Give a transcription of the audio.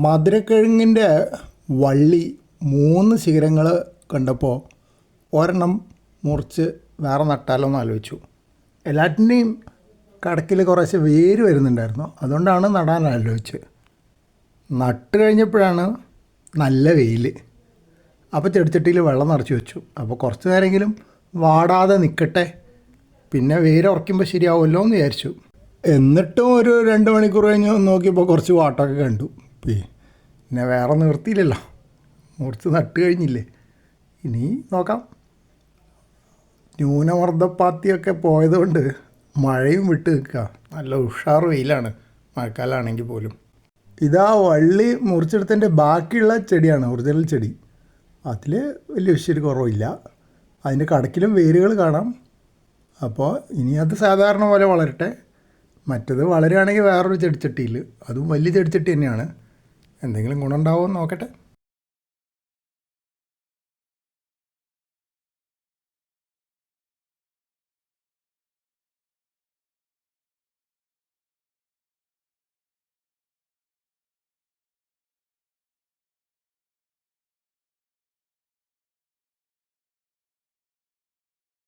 മധുരക്കിഴങ്ങിൻ്റെ വള്ളി 3 ശിഖരങ്ങൾ കണ്ടപ്പോൾ ഒരെണ്ണം മുറിച്ച് വേറെ നട്ടാലോന്ന് ആലോചിച്ചു. എല്ലാറ്റിൻ്റെയും കടക്കിൽ കുറേശ്ശെ വേര് വരുന്നുണ്ടായിരുന്നു. അതുകൊണ്ടാണ് നടാൻ ആലോചിച്ചത്. നട്ട് കഴിഞ്ഞപ്പോഴാണ് നല്ല വെയിൽ. അപ്പോൾ ചെടിച്ചട്ടിയിൽ വെള്ളം നിറച്ച് വെച്ചു. അപ്പോൾ കുറച്ച് നേരമെങ്കിലും വാടാതെ നിൽക്കട്ടെ, പിന്നെ വേര് ഉറയ്ക്കുമ്പോൾ ശരിയാവുമല്ലോ എന്ന് വിചാരിച്ചു. എന്നിട്ടും ഒരു 2 മണിക്കൂർ കഴിഞ്ഞ് നോക്കിയപ്പോൾ കുറച്ച് വാട്ടമൊക്കെ കണ്ടു. പിന്നെ വേറെ നിവൃത്തിയില്ലല്ലോ, മുറിച്ച് നട്ട് കഴിഞ്ഞില്ലേ, ഇനി നോക്കാം. ന്യൂനമർദ്ദപ്പാത്തിയൊക്കെ പോയതുകൊണ്ട് മഴയും വിട്ട് നിൽക്കുക. നല്ല ഉഷാർ വെയിലാണ്, മഴക്കാലമാണെങ്കിൽ പോലും. ഇതാ വള്ളി മുറിച്ചെടുത്തതിൻ്റെ ബാക്കിയുള്ള ചെടിയാണ് ഒറിജിനൽ ചെടി. അതിൽ വലിയ വിഷയൊരു കുറവില്ല. അതിൻ്റെ കടക്കിലും വേരുകൾ കാണാം. അപ്പോൾ ഇനി അത് സാധാരണ പോലെ വളരട്ടെ. മറ്റത് വളരുകയാണെങ്കിൽ വേറൊരു ചെടിച്ചട്ടിയിൽ, അതും വലിയ ചെടിച്ചട്ടി തന്നെയാണ്. എന്തെങ്കിലും ഗുണം ഉണ്ടാവുമോ എന്ന് നോക്കട്ടെ.